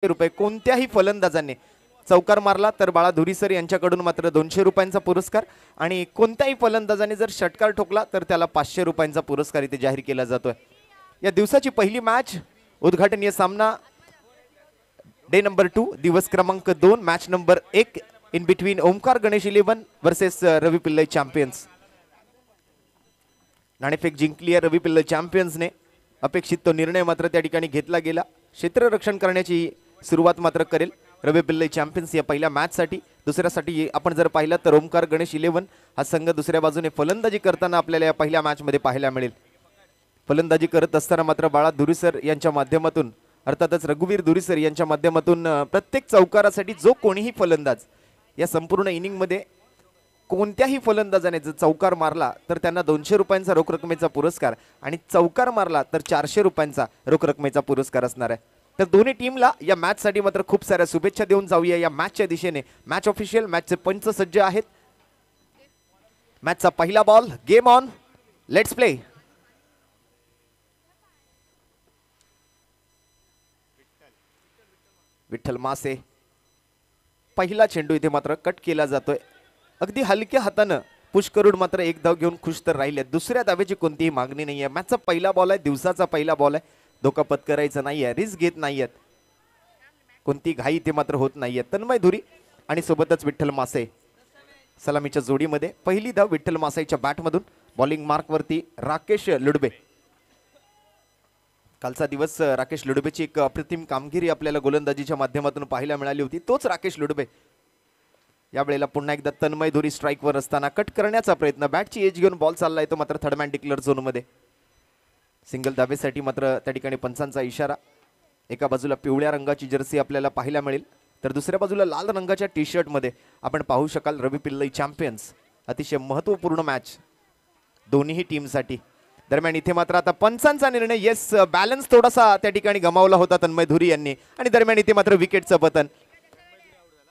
रुपये. कोणत्याही फलंदाजाने चौकार मारला तर बाळा धुरीसर यांच्याकडून मात्र 200 रुपयांचा पुरस्कार आणि कोणत्याही फलंदाजाने जर षटकार ठोकला तर त्याला 500 रुपयांचा पुरस्कार इथे जाहीर केला जातोय. या दिवसाची पहिली मॅच उद्घाटनीय सामना डे नंबर 2 दिवस क्रमांक 2 match number 1 in between Omkar Ganesh 11 versus Ravi Pillai champions. नाणेफेक जिंकली आहे रवी पिल्लई चॅम्पियन्सने. अपेक्षित तो निर्णय मात्र त्या ठिकाणी घेतला गेला. क्षेत्ररक्षण करण्याची सुरुवात मात्र करेल रवी पिल्लई चॅम्पियन्स या पहिल्या मॅचसाठी. दुसऱ्यासाठी आपण जर पाहिलं तर ओमकार गणेश 11 हा संघ दुसऱ्या बाजूने फलंदाजी करताना आपल्याला या पहिल्या मॅचमध्ये पाहायला मिळेल. फलंदाजी करत असताना मात्र बाळा धुरीसर यांच्या माध्यमातून अर्थातच रघुवीर धुरीसर यांच्या माध्यमातून प्रत्येक चौकारासाठी जो कोणीही फलंदाज या संपूर्ण इनिंगमध्ये कोणत्याही फलंदाजाने जर चौकार मारला तर त्यांना 200 रुपयांचा रोख रकमेचा पुरस्कार आणि चौकार मारला तर 400 रुपयांचा रोख रकमेचा पुरस्कार असणार आहे. तर दोन्ही टीमला या मॅचसाठी मात्र खूप साऱ्या शुभेच्छा देऊन जाऊया या मॅचच्या दिशेने. मॅच ऑफिशियल मॅचचे पंच सज्ज आहेत. मॅचचा पहिला ball game on let's play. Vitthal मासे पहिला चेंडू इथे मात्र कट केला जातोय. अगदी हलक्या हातानं पुश करून मात्र एक धाव घेऊन खुश तर राहिले. दुसऱ्या धावेची कोणतीही मागणी नाही आहे. मॅचचा पहिला बॉल आहे, दिवसाचा पहिला बॉल आहे. धोका पत्करायचा नाहीये, रिस्क घेत नाहीयेत, कोणती घाई इथे मात्र होत नाहीये. तन्मय धुरी आणि सोबतच विठ्ठल मासे सलामीच्या जोडीमध्ये. पहिली धाव विठ्ठल मासेच्या बॅटमधून. बॉलिंग मार्क वरती राकेश लुडबे. कालचा दिवस राकेश लुडबेची एक अप्रतिम कामगिरी आपल्याला गोलंदाजीच्या माध्यमातून पाहायला मिळाली होती. तोच राकेश लुडबे यावेळेला पुन्हा एकदा तन्मय धुरी स्ट्राईकवर असताना कट करण्याचा प्रयत्न. बॅटची एज घेऊन बॉल चाललाय तो मात्र थर्ड मॅन डिक्लेअर झोनमध्ये. सिंगल धावेसाठी मात्र त्या ठिकाणी पंचांचा इशारा. एका बाजूला पिवळ्या रंगाची जर्सी आपल्याला पाहायला मिळेल तर दुसऱ्या बाजूला लाल रंगाच्या टी शर्टमध्ये आपण पाहू शकाल रवी पिल्लई चॅम्पियन्स. अतिशय महत्त्वपूर्ण मॅच दोन्ही टीमसाठी. दरम्यान इथे मात्र आता पंचांचा निर्णय. येस, बॅलन्स थोडासा त्या ठिकाणी गमावला होता तन्मय धुरी यांनी आणि दरम्यान इथे मात्र विकेटचं पतन.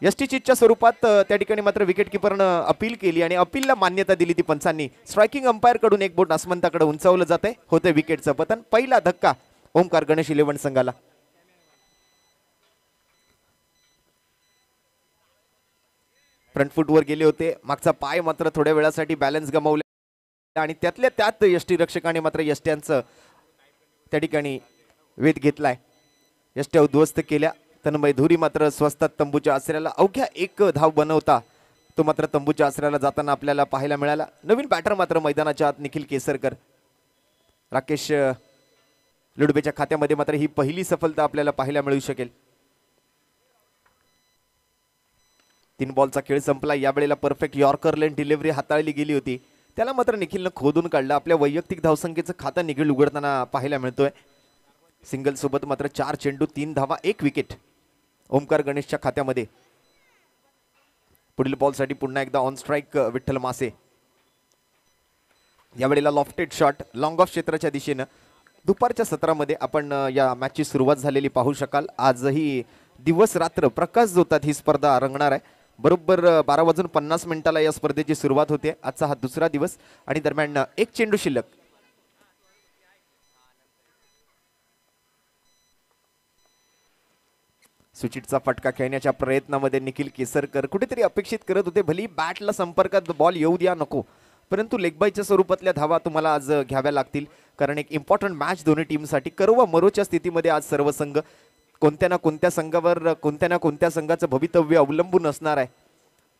यष्टीचीच्या स्वरूपात त्या ठिकाणी मात्र विकेट किपरनं अपील केली आणि अपीलला मान्यता दिली ती पंचांनी. स्ट्रायकिंग अंपायर कडून एक बोट आसमंताकडे उंचावलं जाते. होते विकेटचं पतन. पहिला धक्का ओमकार गणेश 11 संघाला. फ्रंट फुटवर गेले होते. मागचा पाय मात्र थोड्या वेळासाठी बॅलन्स गमावले आणि त्यातल्या त्यात यष्टी रक्षकाने मात्र यष्ट्यांचं त्या ठिकाणी वेध घेतलाय. यष्ट्या उद्ध्वस्त केल्या. तन्मय धुरी मात्र स्वस्तात तंबूच्या आसऱ्याला अवघ्या एक धाव बनवता तो मात्र तंबूच्या आसऱ्याला जाताना आपल्याला पाहायला मिळाला. नवीन बॅटर मात्र मैदानाच्या आत निखिल केसरकर. राकेश लुडबेच्या खात्यामध्ये मात्र ही पहिली सफलता आपल्याला पाहायला मिळू शकेल. 3 बॉलचा खेळ संपला. यावेळेला परफेक्ट यॉर्कर लेन डिलिव्हरी हाताळली गेली होती. त्याला मात्र निखिलनं खोदून काढलं. आपल्या वैयक्तिक धावसंख्येचं खातं निखिल उघडताना पाहायला मिळतोय. सिंगल सोबत मात्र 4 चेंडू 3 धावा 1 विकेट ओमकार गणेशच्या खात्यामध्ये. पुढील बॉलसाठी पुन्हा एकदा ऑन स्ट्राईक विठ्ठल मासे. यावेळेला लॉफ्टेड शॉट लॉंग ऑफ क्षेत्राच्या दिशेनं. दुपारच्या सत्रामध्ये आपण या मॅचची सुरुवात झालेली पाहू शकाल. आजही दिवस रात्र प्रकाश जोतात ही स्पर्धा रंगणार आहे. बरोबर 12:50 या स्पर्धेची सुरुवात होते. आजचा हा दुसरा दिवस आणि दरम्यान एक चेंडू शिल्लक. सुचितचा फटका खेळण्याच्या प्रयत्नामध्ये निखिल केसरकर कुठेतरी अपेक्षित करत होते भली बॅटला संपर्कात बॉल येऊ द्या नको, परंतु लेगबायच्या स्वरूपातल्या धावा तुम्हाला आज घ्याव्या लागतील कारण एक इम्पॉर्टंट मॅच दोन्ही टीमसाठी. करो व मरोच्या स्थितीमध्ये आज सर्व संघ कोणत्या ना कोणत्या संघावर कोणत्या ना कोणत्या संघाचं भवितव्य अवलंबून असणार आहे.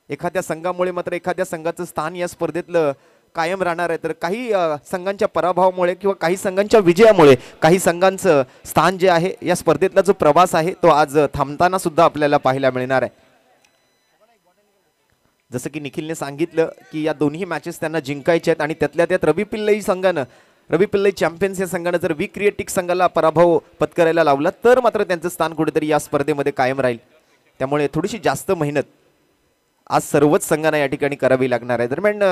एखाद्या संघामुळे मात्र एखाद्या संघाचं स्थान या स्पर्धेतलं कायम राहणार आहे तर काही संघांच्या पराभवामुळे किंवा काही संघांच्या विजयामुळे काही संघांचं स्थान जे आहे या स्पर्धेतला जो प्रवास आहे तो आज थांबताना सुद्धा आपल्याला पाहायला मिळणार आहे. जसं की निखिलने सांगितलं की या दोन्ही मॅचेस त्यांना जिंकायचे आहेत आणि त्यातल्या त्यात रवी पिल्लई चॅम्पियन्स या संघानं जर वी क्रिएटिक संघाला पराभव पत्करायला लावला तर मात्र त्यांचं स्थान कुठेतरी या स्पर्धेमध्ये कायम राहील. त्यामुळे थोडीशी जास्त मेहनत आज सर्वच संघांना या ठिकाणी करावी लागणार आहे. दरम्यान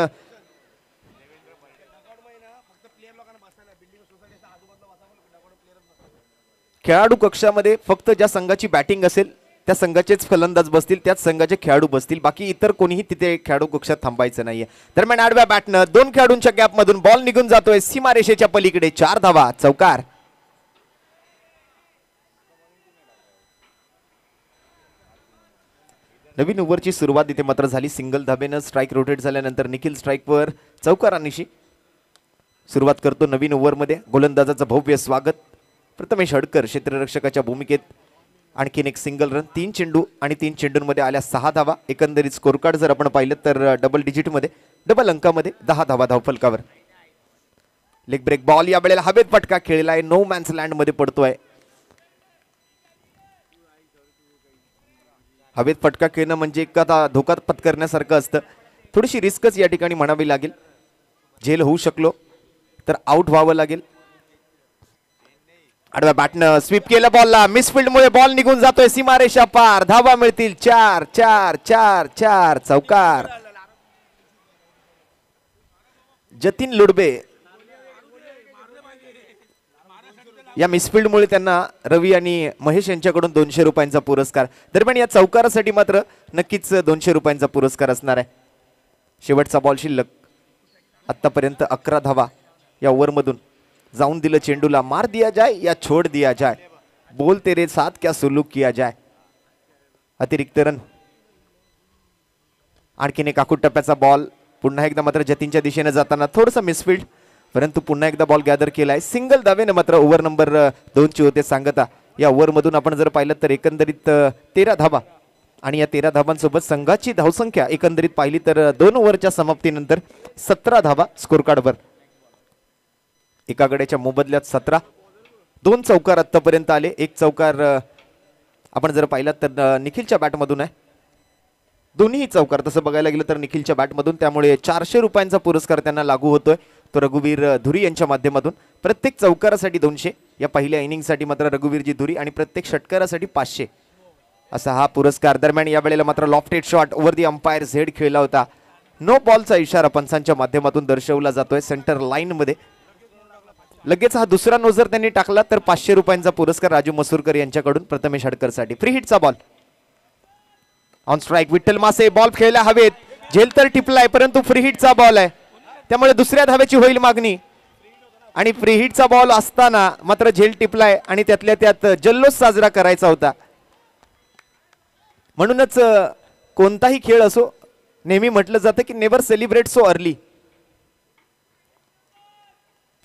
खेळाडू कक्षामध्ये फक्त ज्या संघाची बॅटिंग असेल त्या संघाचेच फलंदाज बसतील, त्याच संघाचे खेळाडू बसतील, बाकी इतर कोणीही तिथे खेळाडू कक्षात थांबायचं नाहीये. दरम्यान आडव्या बॅटनं 2 खेळाडूंच्या गॅपमधून बॉल निघून जातोय सीमारेषेच्या पलीकडे. 4 धावा, चौकार. नवीन ओव्हरची सुरुवात इथे मात्र झाली. सिंगल धाब्यानं स्ट्राईक रोटेट झाल्यानंतर निखिल स्ट्राईकवर चौकारानिशी सुरुवात करतो नवीन ओव्हरमध्ये. गोलंदाजाचं भव्य स्वागत. प्रथमेश हडकर क्षेत्ररक्षकाच्या भूमिकेत. आणखीन एक सिंगल रन. 3 चेंडू आणि 3 चेंडूंमध्ये आल्या 6 धावा. एकंदरीत स्कोर कार्ड जर आपण पाहिलं तर डबल डिजिटमध्ये, डबल अंकामध्ये 10 धावा धावफलकावर. लेग ब्रेक बॉल या वेळेला हवेत फटका खेळलाय. नो मॅन्स लँड मध्ये पडतोय. हवेत फटका खेळणं म्हणजे एखादा धोका पत्करण्यासारखं असतं. थोडीशी रिस्कच या ठिकाणी म्हणावी लागेल. झेल होऊ शकलो तर आउट व्हावं लागेल. आडव्या बॅटनं स्वीप केलं बॉलला. मिसफिल्डमुळे बॉल निघून जातोय सीमारेषा पार. धावा मिळतील 4 4 4 4. चौकार. जतीन लुडबे या मिसफिल्डमुळे त्यांना रवी आणि महेश यांच्याकडून 200 रुपयांचा पुरस्कार. दरम्यान या चौकारासाठी मात्र नक्कीच 200 रुपयांचा पुरस्कार असणार आहे. शेवटचा बॉल शिल्लक. आतापर्यंत 11 धावा या ओव्हरमधून. जाऊन दिलं चेंडूला. मार दिया जाय या छोड दिया जाय. बोल तेरे साथ क्या सुलूक किया जाय. अतिरिक्त रन. आणखीन एक आखूड टप्प्याचा बॉल. पुन्हा एकदा मात्र जतीनच्या दिशेने जाताना थोडंसं मिसफिल्ड, परंतु पुन्हा एकदा बॉल गॅदर केलाय. सिंगल धावेने मात्र ओव्हर नंबर 2 ची होते सांगता. या ओव्हरमधून आपण जर पाहिलं तर एकंदरीत 13 धावा आणि या 13 धावांसोबत संघाची धावसंख्या एकंदरीत पाहिली तर 2 ओव्हरच्या समाप्तीनंतर 17 धावा स्कोर कार्डवर. एका गड्याच्या मोबदल्यात 17. 2 चौकार आतापर्यंत आले. एक चौकार आपण जर पाहिला तर निखिलच्या बॅटमधून आहे. दोन्ही चौकार तसं बघायला गेलं तर निखिलच्या बॅटमधून. त्यामुळे 400 रुपयांचा पुरस्कार त्यांना लागू होतोय. तो रघुवीर धुरी यांच्या माध्यमातून. प्रत्येक चौकारासाठी 200. या पहिल्या इनिंगसाठी मात्र रघुवीरजी धुरी आणि प्रत्येक षटकारासाठी 500 असा हा पुरस्कार. दरम्यान या वेळेला मात्र लॉफ्टेड शॉट ओव्हर दी अंपायर झेड खेळला होता. नो बॉलचा इशारा पंचांच्या माध्यमातून दर्शवला जातोय सेंटर लाईन मध्ये. लगेच हा दुसरा नोजर त्यांनी टाकला तर 500 रुपयांचा पुरस्कार राजू मसूरकर यांच्याकडून प्रथमेश हडकरसाठी. फ्री हिटचा ball. On strike Vitthal Mase. Ball खेळला हवेत. झेल तर टिपलाय परंतु फ्री हिटचा बॉल आहे त्यामुळे दुसऱ्या धावेची होईल मागणी. आणि फ्री हिटचा बॉल असताना मात्र झेल टिपलाय आणि त्यातल्या त्यात जल्लोष साजरा करायचा होता. म्हणूनच कोणताही खेळ असो नेहमी म्हटलं जातं की never celebrate so early.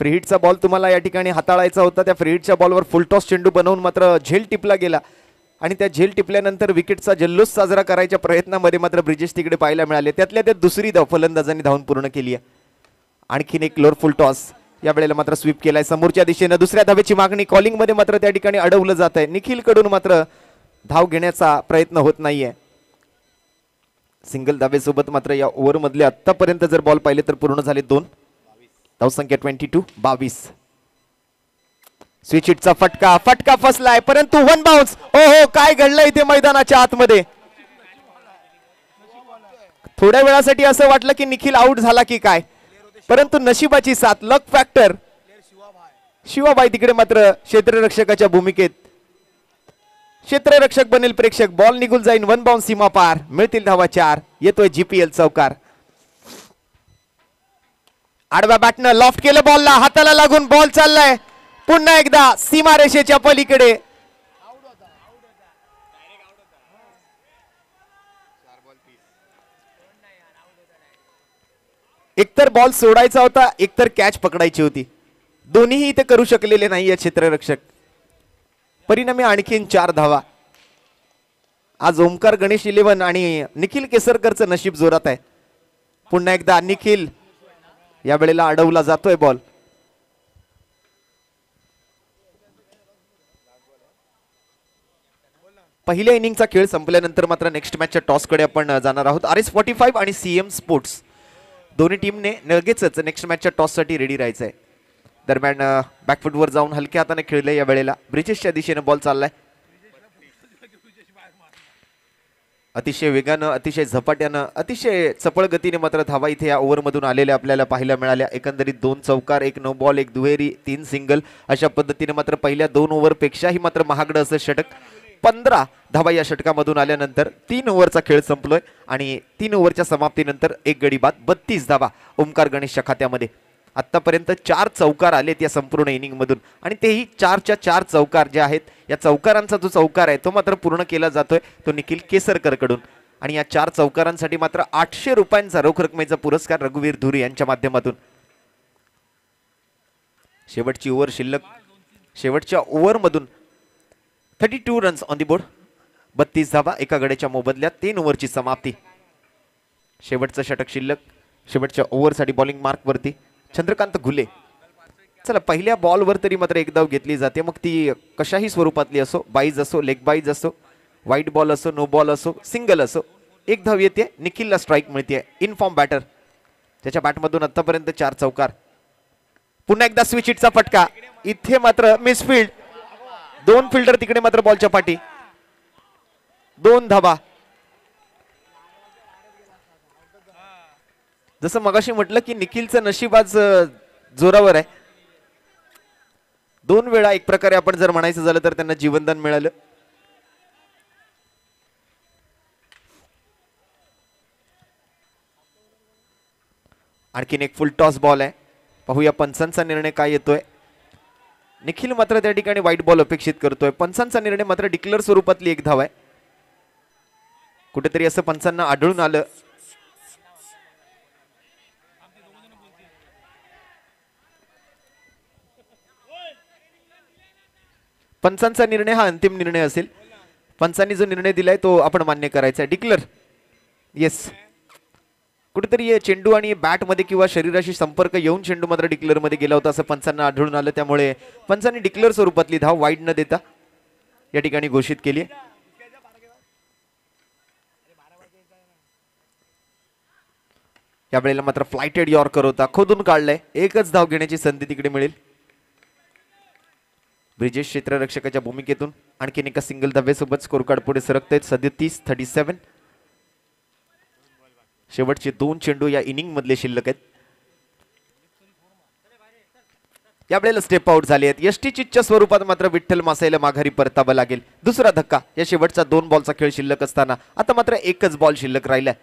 Free हिटचा बॉल तुम्हाला या ठिकाणी हाताळायचा होता. त्या फ्री हिटच्या बॉलवर फुलटॉस चेंडू बनवून मात्र झेल टिपला गेला आणि त्या झेल टिपल्यानंतर विकेटचा जल्लोष साजरा करायच्या प्रयत्नामध्ये मात्र ब्रिजेश तिकडे पाहायला मिळाले. त्यातल्या त्यात दुसरी धाव फलंदाजांनी धावून पूर्ण केली आहे. आणखीन एक लोअर फुल टॉस. या वेळेला मात्र स्वीप केलाय समोरच्या दिशेने. दुसऱ्या धावेची मागणी. कॉलिंग मध्ये मात्र त्या ठिकाणी अडवलं जात आहे. निखिल कडून मात्र धाव घेण्याचा प्रयत्न होत नाहीये. सिंगल धावेसोबत मात्र या ओव्हर मधले आतापर्यंत जर बॉल पाहिले तर पूर्ण झाले 2. धावसंख्या 22. स्विच हिटचा फटका. फटका फसलाय परंतु 1 बाउन्स. हो काय घडलं इथे मैदानाच्या आतमध्ये. थोड्या वेळासाठी असं वाटलं की निखिल आउट झाला की काय, परंतु नशिबाची साथ, लक फॅक्टर. शिवाबाई तिकडे मात्र क्षेत्ररक्षकाच्या भूमिकेत. क्षेत्ररक्षक बनेल प्रेक्षक. बॉल निघून जाईल 1 बाउन्स सीमा पार. मिळतील धावा 4. येतोय जीपीएल चौकार. आडव्या बॅटनं लॉफ्ट केलं बॉलला. हाताला लागून बॉल चाललाय पुन्हा एकदा सीमारेषेच्या पलीकडे. एकतर बॉल सोडायचा होता, एकतर कॅच पकडायची होती. दोन्हीही इथे करू शकलेले नाहीये क्षेत्ररक्षक. परिणामी आणखीन 4 धावा. आज ओमकार गणेश 11 आणि निखिल केसरकरचं नशीब जोरात आहे. पुन्हा एकदा निखिल या वेळेला अडवला जातोय बॉल. पहिल्या इनिंगचा खेळ संपल्यानंतर मात्र नेक्स्ट मॅचच्या टॉस कडे आपण जाणार आहोत. RS45 आणि सीएम स्पोर्ट्स दोन्ही टीमने लगेचच नेक्स्ट मॅचच्या टॉस साठी रेडी राहायचंय. दरम्यान बॅकफुटवर जाऊन हलक्या हाताने खेळले या वेळेला. ब्रिजेशच्या दिशेने बॉल चाललाय. अतिशय वेगानं, अतिशय झपाट्यानं, अतिशय चपळ गतीने मात्र धावा इथे या ओव्हरमधून आलेल्या आपल्याला पाहायला मिळाल्या. एकंदरीत 2 चौकार, 1 नो बॉल, 1 दुहेरी, 3 सिंगल अशा पद्धतीने मात्र पहिल्या 2 ओव्हर पेक्षाही मात्र महागडं असं षटक. 15 धावा या षटकामधून आल्यानंतर 3 ओव्हरचा खेळ संपलोय आणि 3 ओव्हरच्या समाप्तीनंतर 1 गडी बाद 32 धावा ओमकार गणेशच्या खात्यामध्ये. आतापर्यंत 4 चौकार आलेत या संपूर्ण इनिंग मधून आणि तेही 4च्या 4 चौकार जे आहेत. या चौकारांचा जो चौकार आहे तो मात्र पूर्ण केला जातोय तो निखिल केसरकर कडून. आणि या 4 चौकारांसाठी मात्र 800 रुपयांचा रोख रकमेचा पुरस्कार रघुवीर धुरी यांच्या माध्यमातून. शेवटची ओव्हर शिल्लक. शेवटच्या ओव्हरमधून 32 रन्स ऑन दी बोर्ड. 32 धावा एका गड्याच्या मोबदल्यात. 3 ओव्हरची समाप्ती. शेवटचं षटक शिल्लक. शेवटच्या ओव्हरसाठी बॉलिंग मार्क वरती चंद्रकांत घुले. चला पहिल्या बॉलवर तरी मात्र एक धाव घेतली जाते, मग ती कशाही स्वरूपातली असो, बाईज असो, लेग बाईज असो, वाईट बॉल असो, नो बॉल असो, सिंगल असो, एक धाव येते. निखिलला स्ट्राईक मिळते. In form batter. त्याच्या बॅटमधून आतापर्यंत 4 चौकार. पुन्हा एकदा स्विच हिटचा फटका. इथे मात्र मिसफील्ड. 2 फिल्डर तिकडे मात्र बॉलच्या पाठी. 2 धावा. जसं मगाशी म्हटलं की निखिलचं नशीब आज जोरावर आहे. 2 वेळा एक प्रकारे आपण जर म्हणायचं झालं तर त्यांना जीवनदान मिळालं. आणखीन एक फुल टॉस बॉल आहे. पाहूया पंचांचा निर्णय काय येतोय. निखिल मात्र त्या ठिकाणी व्हाईट बॉल अपेक्षित करतोय. पंचांचा निर्णय मात्र डिक्लेअर स्वरूपातली एक धाव आहे. कुठेतरी असं पंचांना आढळून आलं. पंचांचा निर्णय हा अंतिम निर्णय असेल. पंचांनी जो निर्णय दिलाय तो आपण मान्य करायचा आहे. डिक्लेअर. येस. कुठेतरी चेंडू आणि बॅट मध्ये किंवा शरीराशी संपर्क येऊन चेंडू मात्र डिक्लेअर मध्ये गेला होता असं पंचांना आढळून आलं. त्यामुळे पंचांनी डिक्लेअर स्वरूपातली धाव वाईड न देता या ठिकाणी घोषित केली. यावेळेला मात्र फ्लायटेड यॉर्कर होता. खोदून काढलाय. एकच धाव घेण्याची संधी तिकडे मिळेल. ब्रिजेश क्षेत्ररक्षकाच्या भूमिकेतून आणखीन एका सिंगल धावेसोबत स्कोर कार्ड पुढे सरकत आहेत. 37-37. शेवटचे 2 चेंडू या इनिंग मधले शिल्लक आहेत. यावेळेला स्टेप आउट झाले आहेत. यष्टीचितच्या स्वरूपात मात्र विठ्ठल मासाईला माघारी परतावा लागेल. दुसरा धक्का या शेवटचा 2 बॉलचा खेळ शिल्लक असताना आता मात्र एकच बॉल शिल्लक राहिलाय.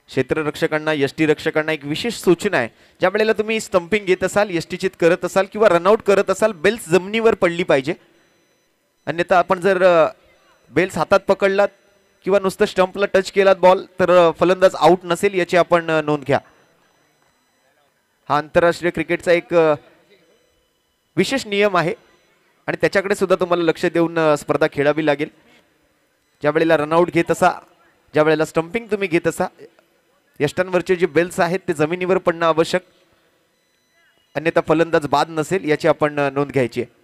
क्षेत्ररक्षकांना, यष्टीरक्षकांना एक विशेष सूचना आहे. ज्या वेळेला तुम्ही स्टंपिंग घेत असाल, यष्टीचित करत असाल किंवा रनआउट करत असाल, बेल्स जमिनीवर पडली पाहिजे. अन्यथा आपण जर बेल्स हातात पकडलात किंवा नुसतं स्टंपला टच केलात बॉल तर फलंदाज आउट नसेल याची आपण नोंद घ्या. हा आंतरराष्ट्रीय क्रिकेटचा एक विशेष नियम आहे आणि त्याच्याकडे सुद्धा तुम्हाला लक्ष देऊन स्पर्धा खेळावी लागेल. ज्या वेळेला रनआउट घेत असा, ज्या वेळेला स्टंपिंग तुम्ही घेत असा, यष्टांवरचे जे बेल्स आहेत ते जमिनीवर पडणं आवश्यक, अन्यथा फलंदाज बाद नसेल याची आपण नोंद घ्यायची आहे.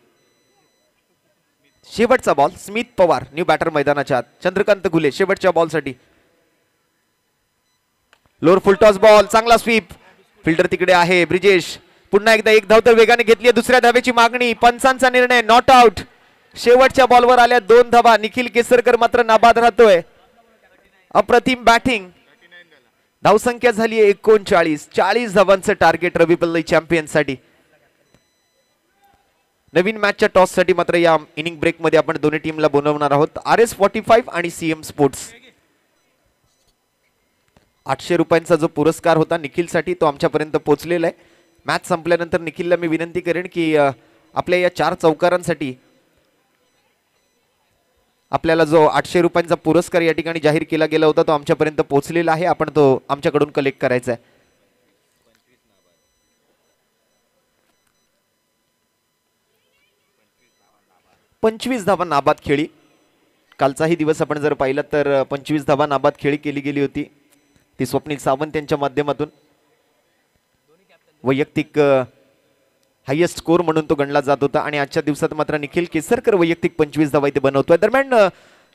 शेवटचा ball. Smith Pawar new batter मैदानाच्या आत. चंद्रकांत घुले शेवटच्या बॉलसाठी. Lower full toss ball. चांगला स्वीप. फिल्डर तिकडे आहे. ब्रिजेश पुन्हा एकदा एक धाव तर वेगाने घेतली. दुसऱ्या धावेची मागणी. पंचांचा निर्णय नॉट आउट. शेवटच्या बॉलवर आल्या 2 धावा. निखिल केसरकर मात्र नाबाद राहतोय. अप्रतिम बॅटिंग. धावसंख्या झाली 39. 40 धावांचं टार्गेट रवी पल्लई चॅम्पियन्ससाठी. नवीन मॅचच्या टॉस साठी मात्र या इनिंग ब्रेक मध्ये आपण दोन्ही टीमला बोलवणार आहोत. RS45 आणि CM स्पोर्ट्स. 800 रुपयांचा जो पुरस्कार होता निखिलसाठी तो आमच्यापर्यंत पोहोचलेला आहे. मॅच संपल्यानंतर निखिलला मी विनंती करेन की आपल्या या 4 चौकारांसाठी आपल्याला जो 800 रुपयांचा पुरस्कार या ठिकाणी जाहीर केला गेला होता तो आमच्यापर्यंत पोहोचलेला आहे. आपण तो आमच्याकडून कलेक्ट करायचा आहे. 25 धावा नाबाद खेळी. कालचाही दिवस आपण जर पाहिला तर 25 धावा नाबाद खेळी केली गेली होती. ती स्वप्नील सावंत यांच्या माध्यमातून वैयक्तिक हायेस्ट स्कोर म्हणून तो गणला जात होता आणि आजच्या दिवसात मात्र निखिल केसरकर वैयक्तिक 25 धावा इथे बनवतोय. दरम्यान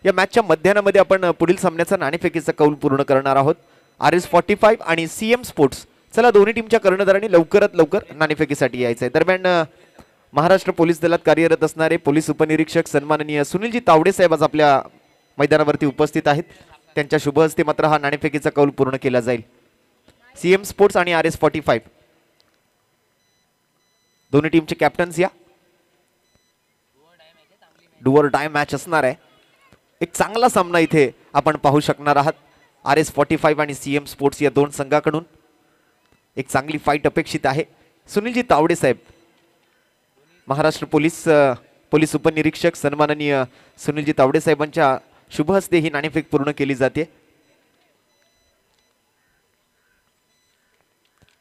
या मॅचच्या मध्यानामध्ये आपण पुढील सामन्याचा नाणेफेकीचा कौल पूर्ण करणार आहोत. RS45 आणि CM स्पोर्ट्स. चला दोन्ही टीमच्या कर्णधारांनी लवकरात लवकर नाणेफेकीसाठी यायचंय. दरम्यान महाराष्ट्र पोलीस दलात कार्यरत असणारे पोलीस उपनिरीक्षक सन्माननीय सुनीलजी तावडे साहेब आज आपल्या मैदानावरती उपस्थित आहेत. त्यांच्या शुभ हस्ते मात्र हा नाणेफेकीचा कौल पूर्ण केला जाईल. CM स्पोर्ट्स आणि RS45 दोन्ही टीमचे कॅप्टन्स या. डू ऑर डाय मॅच असणार आहे. एक चांगला सामना इथे आपण पाहू शकणार आहात. RS45 आणि CM स्पोर्ट्स या 2 संघाकडून एक चांगली फाईट अपेक्षित आहे. सुनीलजी तावडे साहेब महाराष्ट्र पोलीस पोलीस उपनिरीक्षक सन्माननीय सुनीलजी तावडे साहेबांच्या शुभ हस्ते ही नाणेफेक पूर्ण केली जाते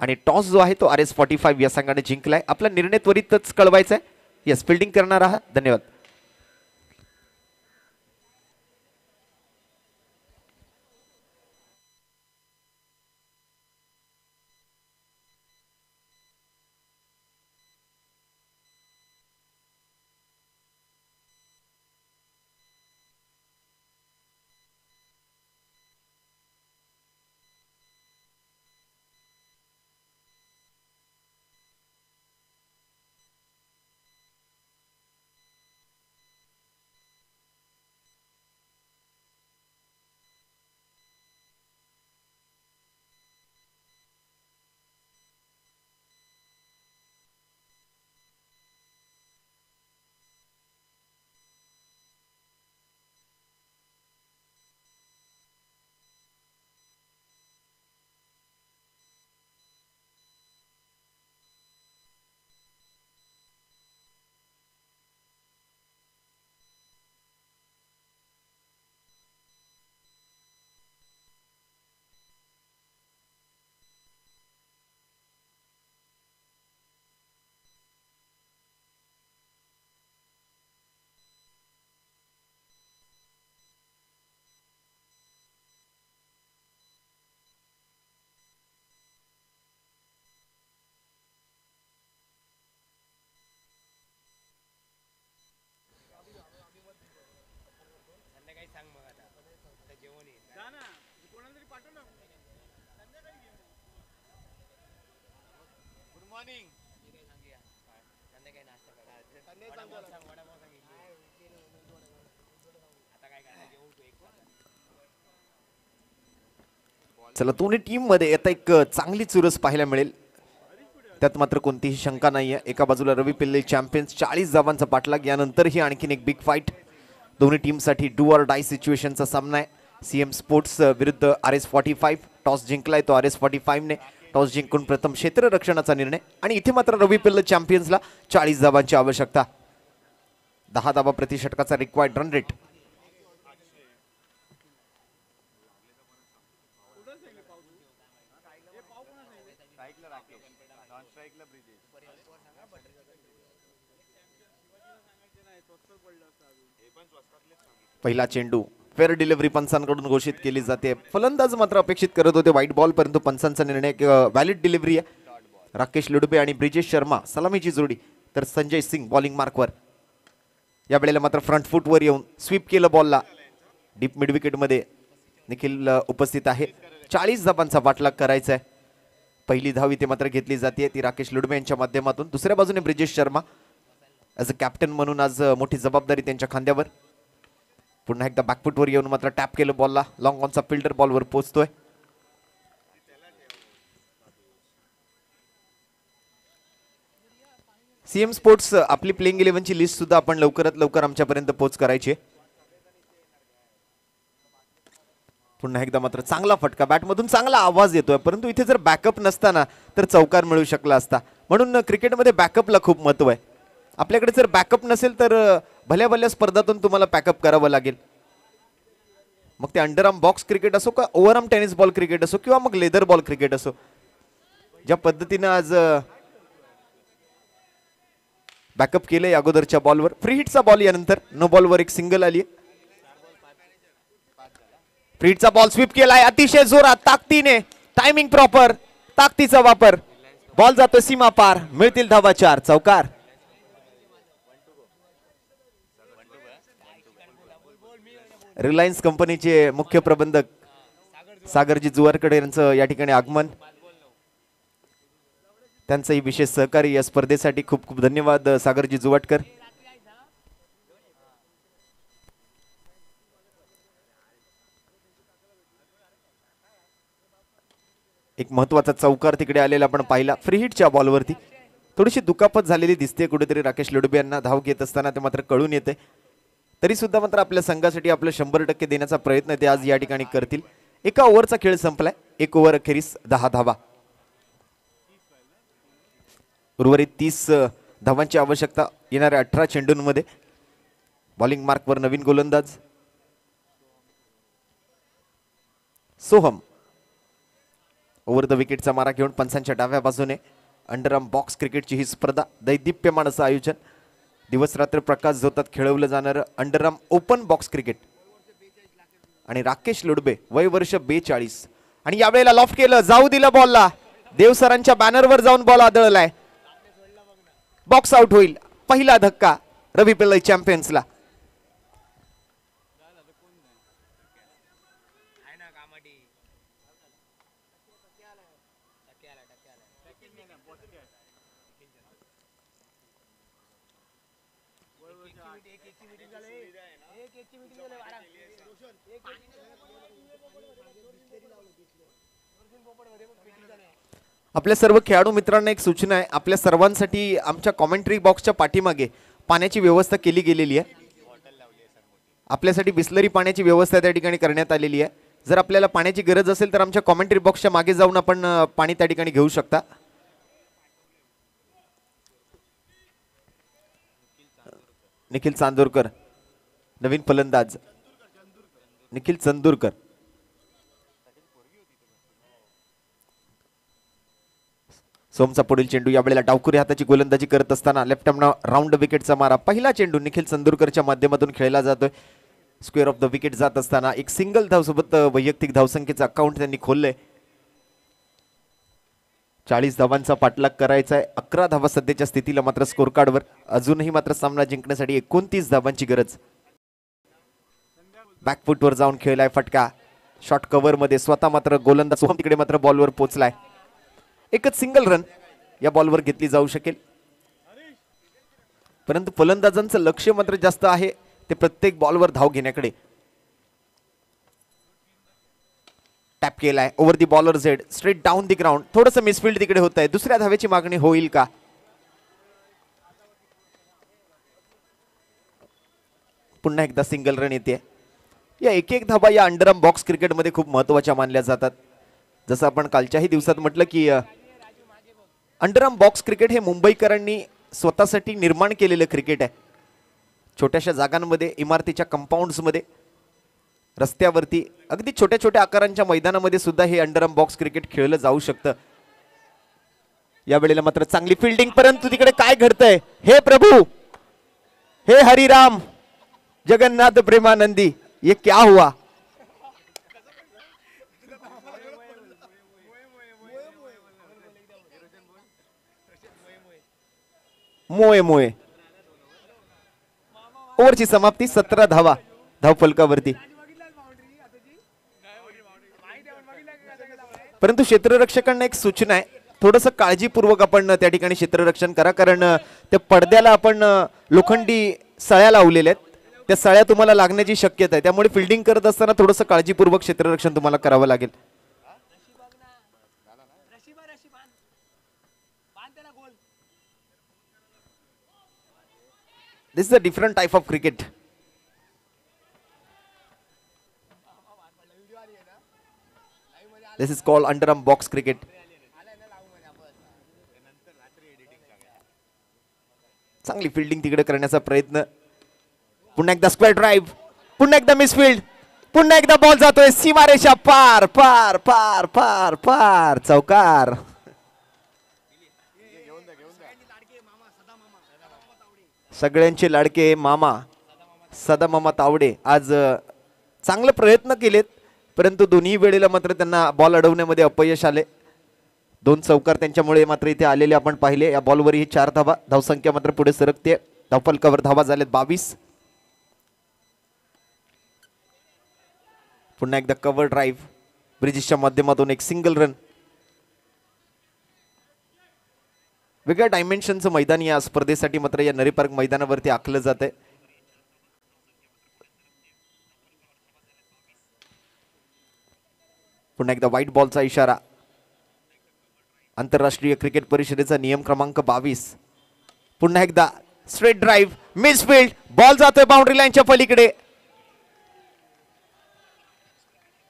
आणि टॉस जो आहे तो RS45 या संघाने जिंकलाय. आपला निर्णय त्वरितच कळवायचा आहे. यस, फिल्डिंग करणार आहात. धन्यवाद. चला, दोन्ही टीम मध्ये आता एक चांगली चुरस पाहायला मिळेल, त्यात मात्र कोणतीही शंका नाहीये. एका बाजूला रवी पिल्ले चॅम्पियन्स 40 धावांचा पाठलाग, यानंतरही आणखीन एक बिग फाईट दोन्ही टीमसाठी डू ऑर डाय सिच्युएशनचा सामना आहे. सीएम स्पोर्ट्स विरुद्ध RS45. टॉस जिंकलाय तो RS45 ने. टॉस जिंकून प्रथम क्षेत्ररक्षणाचा निर्णय आणि इथे मात्र रवी पिल्ले चॅम्पियन्सला 40 धावांची आवश्यकता. 10 धावा प्रति षटकाचा रिक्वायर्ड रन रेट. पहिला चेंडू फेअर डिलिव्हरी पंचांकडून घोषित केली जाते. फलंदाज मात्र अपेक्षित करत होते व्हाईट बॉल, परंतु पंचांचा निर्णय व्हॅलिड डिलिव्हरी आहे. राकेश लुडबे आणि ब्रिजेश शर्मा सलामीची जोडी, तर संजय सिंग बॉलिंग मार्कवर. या वेळेला मात्र फ्रंट फुटवर येऊन स्वीप केलं बॉलला. डीप मिड विकेट मध्ये निखिल उपस्थित आहे. 40 धावांचा पाठलाग करायचा आहे. पहिली धाव इथे मात्र घेतली जाते ती राकेश लुडबे यांच्या माध्यमातून. दुसऱ्या बाजूने Brijesh Sharma as a captain म्हणून आज मोठी जबाबदारी त्यांच्या खांद्यावर. पुन्हा एकदा बॅकफुटवर येऊन मात्र टॅप केलं बॉलला. लॉंग ऑनचा फिल्डर बॉलवर पोहोचतोय. सीएम स्पोर्ट्स आपली प्लेइंग 11ची लिस्ट सुद्धा आपण लवकरात लवकर आमच्यापर्यंत पोहोच करायची. पुन्हा एकदा मात्र चांगला फटका, बॅटमधून चांगला आवाज येतोय, परंतु इथे जर बॅकअप नसताना तर चौकार मिळू शकला असता. म्हणून क्रिकेटमध्ये बॅकअपला खूप महत्व आहे. आपल्याकडे जर बॅकअप नसेल तर भल्या भल्या स्पर्धातून तुम्हाला बॅकअप करावं लागेल. मग ते अंडरआर्म बॉक्स क्रिकेट असो का ओव्हरआर्म टेनिस बॉल क्रिकेट असो किंवा मग लेदर बॉल क्रिकेट असो. ज्या पद्धतीने आज बॅकअप केलंय अगोदरच्या बॉलवर. फ्री हिटचा बॉल, यानंतर नो बॉलवर एक सिंगल आली. फ्री हिटचा बॉल स्वीप केलाय अतिशय जोरात, ताकदीने, टायमिंग प्रॉपर, ताकदीचा वापर. बॉल जातो सीमा पार, मिळतील धावा 4. चौकार. रिलायन्स कंपनीचे मुख्य प्रबंधक सागरजी जुवारकडे यांचं या ठिकाणी आगमन. त्यांचंही विशेष सहकार्य या स्पर्धेसाठी. खूप खूप धन्यवाद सागरजी जुवाटकर. एक महत्वाचा चौकार तिकडे आलेला आपण पाहिला. फ्री हिटच्या बॉलवरती थोडीशी दुखापत झालेली दिसते कुठेतरी राकेश लुडबे यांना. धाव घेत असताना ते मात्र कळून येते. तरी सुद्धा मात्र आपल्या संघासाठी आपलं 100% देण्याचा प्रयत्न ते आज या ठिकाणी करतील. एका ओव्हरचा खेळ संपलाय. एक ओव्हर अखेरीस 10 धावा. उर्वरित 30 धावांची आवश्यकता येणाऱ्या 18 चेंडूंमध्ये. बॉलिंग मार्कवर नवीन गोलंदाज सोहम. ओव्हर द विकेटचा मारा घेऊन पंचांच्या डाव्या बाजूने. अंडरआर्म बॉक्स क्रिकेटची ही स्पर्धा दैदिप्यमान असं आयोजन. दिवस रात्र प्रकाश झोतात खेळवलं जाणारं अंडरआर्म ओपन बॉक्स क्रिकेट. आणि राकेश लुडबे वय वर्ष 42 आणि यावेळेला लॉफ्ट केलं, जाऊ दिलं बॉलला. देवसरांच्या बॅनरवर जाऊन बॉल आदळलाय. बॉक्स आउट होईल. पहिला धक्का रवी पिल्लई चॅम्पियन्सला. आपल्या सर्व खेळाडू मित्रांना एक सूचना आहे. आपल्या सर्वांसाठी आमच्या कॉमेंट्री बॉक्सच्या पाठीमागे पाण्याची व्यवस्था केली गेलेली आहे. आपल्यासाठी बिस्लरी पाण्याची व्यवस्था त्या ठिकाणी करण्यात आलेली आहे. जर आपल्याला पाण्याची गरज असेल तर आमच्या कॉमेंट्री बॉक्सच्या मागे जाऊन आपण पाणी त्या ठिकाणी घेऊ शकता. निखिल चांदोरकर नवीन फलंदाज. निखिल चंदूरकर. सोमचा पुढील चेंडू. यावेळेला डावखुरी हाताची गोलंदाजी करत असताना लेफ्ट आर्म राऊंड विकेटचा मारा. पहिला चेंडू निखिल चंदूरकरच्या माध्यमातून खेळला जातोय. स्क्वेअर ऑफ द विकेट जात असताना एक सिंगल धाव सोबत वैयक्तिक धावसंख्येचं अकाउंट त्यांनी खोललंय. 40 धावांचा पाठलाग करायचा आहे. 11 धावा सध्याच्या स्थितीला मात्र स्कोर कार्डवर. अजूनही मात्र सामना जिंकण्यासाठी 29 धावांची गरज. बॅकफुटवर जाऊन खेळलाय फटका. शॉर्ट कव्हर मध्ये स्वतः मात्र गोलंदाज सोहम तिकडे मात्र बॉलवर पोहोचलाय. एकच सिंगल रन या बॉलवर घेतली जाऊ शकेल. परंतु फलंदाजांचं लक्ष मात्र जास्त आहे ते प्रत्येक बॉलवर धाव घेण्याकडे. टॅप केलाय over the bowler Z straight down the ground. थोडंसं मिसफिल्ड तिकडे होत आहे. दुसऱ्या धावेची मागणी होईल का? पुन्हा एकदा सिंगल रन येते. या एक धावा या अंडरआर्म बॉक्स क्रिकेटमध्ये खूप महत्त्वाच्या मानल्या जातात. जसं आपण कालच्याही दिवसात म्हटलं की अंडरआर्म बॉक्स क्रिकेट हे मुंबईकरांनी स्वतःसाठी निर्माण केलेलं क्रिकेट आहे. छोट्याशा जागांमध्ये, इमारतीच्या कंपाऊंड्समध्ये, रस्त्यावरती, अगदी छोट्या छोट्या आकारांच्या मैदानामध्ये सुद्धा हे अंडरआर्म बॉक्स क्रिकेट खेळलं जाऊ शकतं. यावेळेला मात्र चांगली फिल्डिंग. परंतु तिकडे काय घडतंय? हे प्रभू, हे हरिराम, जगन्नाथ प्रेमानंदी, ये क्या हुआ? मोये मोये. ओव्हरची समाप्ती. 17 धावा धावफलकावरती. परंतु क्षेत्ररक्षकांना एक सूचना आहे, थोडंसं काळजीपूर्वक आपण त्या ठिकाणी क्षेत्ररक्षण करा. कारण त्या पडद्याला आपण लोखंडी सळ्या लावलेल्या आहेत. त्या सळ्या तुम्हाला लागण्याची शक्यता आहे. त्यामुळे फिल्डिंग करत असताना थोडंसं काळजीपूर्वक क्षेत्ररक्षण तुम्हाला करावं लागेल. This is a different type of cricket. This is called underarm box cricket. चांगली फिल्डिंग तिकडे करण्याचा प्रयत्न. पुन्हा एकदा स्क्वेअर ड्राइव्ह. पुन्हा एकदा मिसफिल्ड. पुन्हा एकदा बॉल जातोय सीमारेषा पार पार पार पार पार. चौकार. सगळ्यांचे लाडके मामा सदा मामा तावडे आज चांगले प्रयत्न केलेत. परंतु दोन्ही वेळेला मात्र त्यांना बॉल अडवण्यामध्ये अपयश आले. 2 चौकार त्यांच्यामुळे मात्र इथे आलेले आपण पाहिले. या बॉलवर ही 4 धावा. धावसंख्या मात्र पुढे सरकते. धावफलकावर धावा झालेत 22. पुन्हा एकदा कव्हर ड्राइव्ह. ब्रिजेशच्या माध्यमातून एक सिंगल रन. वेगळ्या डायमेन्शनचं मैदान या स्पर्धेसाठी मात्र या नरी पार्क मैदानावरती आखलं जात आहे. पुन्हा एकदा व्हाईट बॉलचा इशारा. आंतरराष्ट्रीय क्रिकेट परिषदेचा नियम क्रमांक 22. पुन्हा एकदा स्ट्रेट ड्राइव्ह. मिसफिल्ड. बॉल जातोय बाउंड्री लाईनच्या पलीकडे.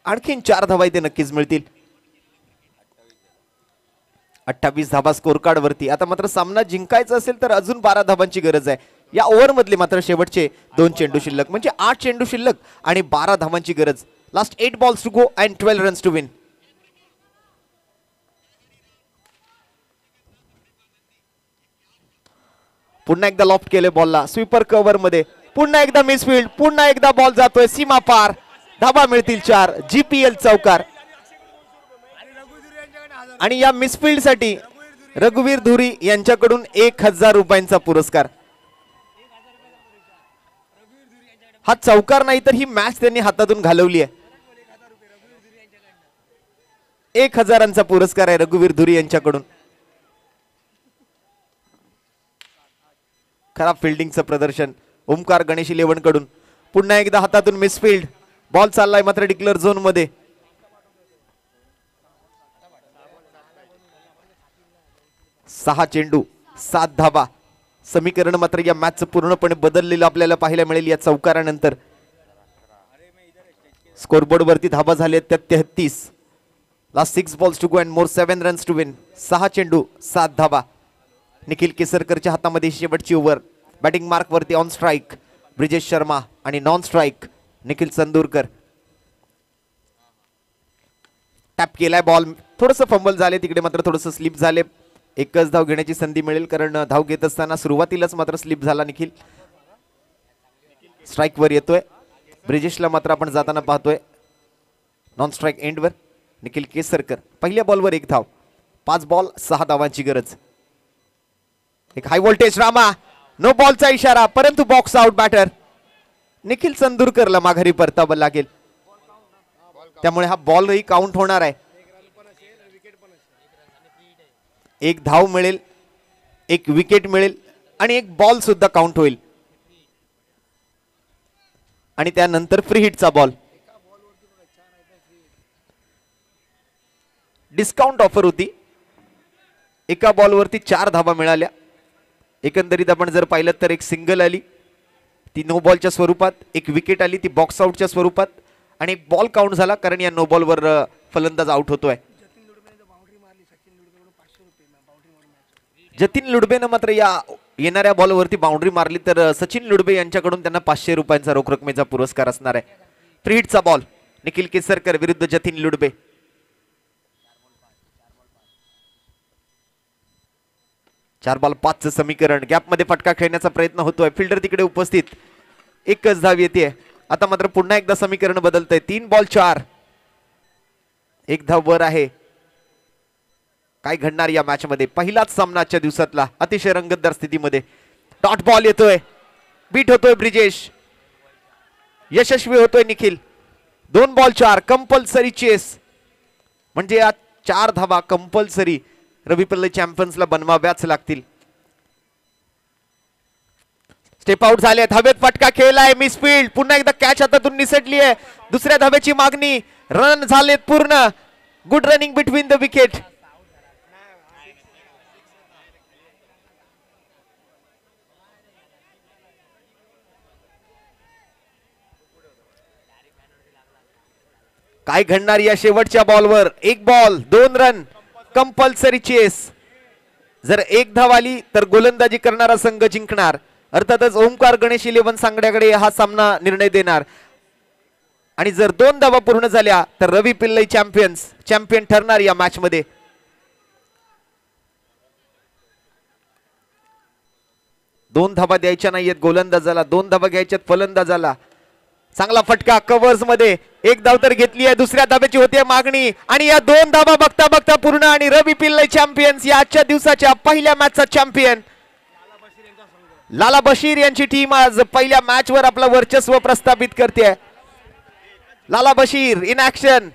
आणखीन 4 धावा इथे नक्कीच मिळतील. 28 धाबा स्कोर कार्ड वरती. आता मात्र सामना जिंकायचा असेल तर अजून 12 धाबांची गरज आहे. या ओव्हर मधले मात्र शेवटचे 2 चेंडू शिल्लक, म्हणजे 8 चेंडू शिल्लक आणि 12 धाबांची गरज. Last 8 balls to go and 12 runs to win. पुन्हा एकदा लॉफ्ट केले बॉलला स्वीपर कव्हर मध्ये, पुन्हा एकदा मिसफील्ड, पुन्हा एकदा बॉल जातोय सीमा पार. धाबा मिळतील 4. GPL चौकार. आणि या मिसफील्ड साठी रघुवीर धुरी यांच्याकडून 1000 रुपयांचा पुरस्कार. हा चौकार नाही तर ही मॅच त्यांनी हातातून घालवली आहे. 1000चा पुरस्कार आहे रघुवीर धुरी यांच्याकडून. खराब फिल्डिंगचं प्रदर्शन ओमकार गणेश 11 कडून. पुन्हा एकदा हातातून मिसफील्ड, बॉल चाललाय मात्र डिक्लेअर झोन मध्ये. 6 चेंडू 7 धाबा. समीकरण मात्र या मॅचचं पूर्णपणे बदललेलं आपल्याला पाहायला मिळेल या चौकारानंतर. स्कोरबोर्ड वरती धाबा झाले त्या 33. Last 6 balls to go and more 7 runs to win. 6 चेंडू 7 धाबा. निखिल केसरकरच्या हातामध्ये शेवटची ओव्हर. बॅटिंग मार्क वरती ऑन स्ट्राइक ब्रिजेश शर्मा आणि non strike Nikhil Chandurkar. Tap केलाय बॉल, थोडंसं फंबल झाले तिकडे, मात्र थोडंसं स्लिप झाले. एकच धाव घेण्याची संधी मिळेल कारण धाव घेत असताना सुरुवातीलाच मात्र स्लिप झाला निखिल. स्ट्राइक वर येतोय ब्रिजेशला, मात्र आपण जाताना पाहतोय नॉन स्ट्राइक एंडवर निखिल केसरकर. पहिल्या बॉलवर 1 धाव. 5 बॉल 6 धावांची गरज. एक हाय व्होल्टेज रामा, नो बॉलचा इशारा, परंतु बॉक्स आउट बॅटर. निखिल चंदूरकरला माघारी परतावं लागेल, त्यामुळे हा बॉलही काउंट होणार आहे. 1 धाव मिळेल, 1 विकेट मिळेल आणि 1 बॉल सुद्धा काउंट होईल. आणि त्यानंतर फ्री हिटचा बॉल. डिस्काउंट ऑफर होती. एका बॉलवरती 4 धावा मिळाल्या. एकंदरीत आपण जर पाहिलं तर 1 सिंगल आली, ती नो बॉलच्या स्वरूपात. 1 विकेट आली, ती बॉक्स आउटच्या स्वरूपात. आणि 1 बॉल काउंट झाला कारण या नो बॉलवर फलंदाज आउट होतोय. जतीन लुडबेनं मात्र या येणाऱ्या बॉलवरती बाउंड्री मारली तर सचिन लुडबे यांच्याकडून त्यांना 500 रुपयांचा रोख रकमेचा पुरस्कार असणार आहे. फ्री हिटचा बॉल निखिल केसरकर विरुद्ध जतीन लुडबे. 4 बॉल 5चं समीकरण. गॅप मध्ये फटका खेळण्याचा प्रयत्न होतोय, फिल्डर तिकडे उपस्थित. 1च धाव येते. आता मात्र पुन्हा एकदा समीकरण बदलतंय. 3 बॉल 4, 1 धाव वर आहे. काय घडणार या मॅच मध्ये? पहिलाच सामना आजच्या दिवसातला अतिशय रंगतदार स्थितीमध्ये. डॉट बॉल येतोय, बीट होतोय ब्रिजेश, यशस्वी होतोय निखिल. 2 बॉल 4 कंपल्सरी चेस, म्हणजे या 4 धावा कंपल्सरी रवी पिल्लई चॅम्पियन्सला बनवाव्याच लागतील. स्टेप आउट झाले, धावेत फटका खेळलाय, मिसफील्ड. पुन्हा एकदा कॅच हातातून निसटली आहे. दुसऱ्या धावेची मागणी. रन झालेत पूर्ण. Good running between the wicket. काय घडणार या शेवटच्या बॉलवर? 1 बॉल 2 रन, कंपल्सरी चेस. जर 1 धाव आली तर गोलंदाजी करणारा संघ जिंकणार. अर्थातच ओमकार गणेश 11 सांगड्याकडे हा सामना निर्णय देणार. आणि जर 2 धावा पूर्ण झाल्या तर रवी पिल्लई चॅम्पियन ठरणार या मॅच मध्ये. दोन धावा द्यायच्या नाहीयेत गोलंदाजाला, 2 धावा घ्यायच्यात फलंदाजाला. चांगला फटका कव्हर्स मध्ये. 1 धाव तर घेतली आहे, दुसऱ्या धाब्याची होती मागणी. आणि या 2 धावा बघता बघता पूर्ण. आणि रवी पिल्लई चॅम्पियन्स, या आजच्या दिवसाच्या पहिल्या मॅचचा चॅम्पियन. लाला बशीर यांची टीम आज पहिल्या मॅच वर आपलं वर्चस्व प्रस्थापित करते. लाला बशीर इन ऍक्शन.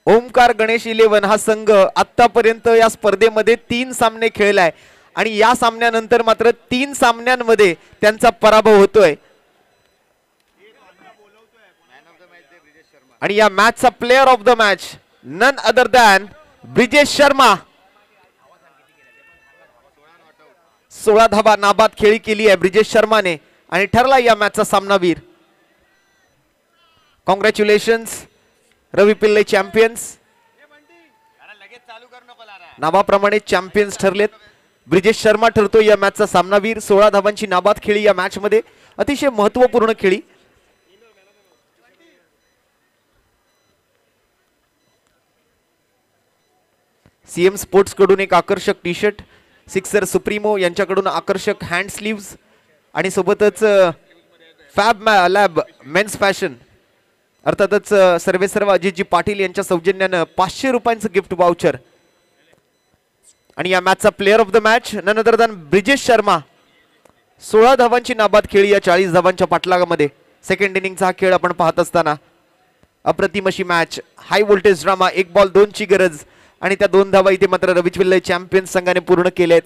ओमकार गणेश 11 हा संघ आतापर्यंत या स्पर्धेमध्ये 3 सामने खेळलाय आणि या सामन्यानंतर मात्र 3 सामन्यांमध्ये त्यांचा पराभव होतोय. आणि या मॅचचा player of the match none other than Brijesh Sharma. 16 धावा नाबाद खेळी केली आहे ब्रिजेश शर्माने आणि ठरला या मॅचचा सामनावीर. कॉंग्रॅच्युलेशन्स रवी पिल्ले चॅम्पियन्स. नावाप्रमाणे चॅम्पियन्स ठरलेत. ब्रिजेश शर्मा ठरतो या मॅचचा सामनावीर. 16 धावांची नाबाद खेळी या मॅच मध्ये, अतिशय महत्वपूर्ण खेळी. सीएम स्पोर्ट्स कडून एक आकर्षक टी शर्ट, सिक्सर सुप्रीमो यांच्याकडून आकर्षक हँड स्लीव्स आणि सोबतच फॅब लॅब मेन्स फॅशन अर्थातच सर्वेसर्व अजितजी पाटील यांच्या सौजन्यानं 500 रुपयांचं गिफ्ट वाउचर. आणि या मॅचचा player of the match none other than Brijesh Sharma. 16 धावांची नाबाद खेळी या 40 धावांच्या पाठलागामध्ये. सेकंड इनिंगचा हा खेळ आपण पाहत असताना अप्रतिम अशी match, high voltage drama. 1 ball 2 ची गरज आणि त्या 2 धावा इथे मात्र रवी पिल्ले चॅम्पियन्स संघाने पूर्ण केल्या आहेत.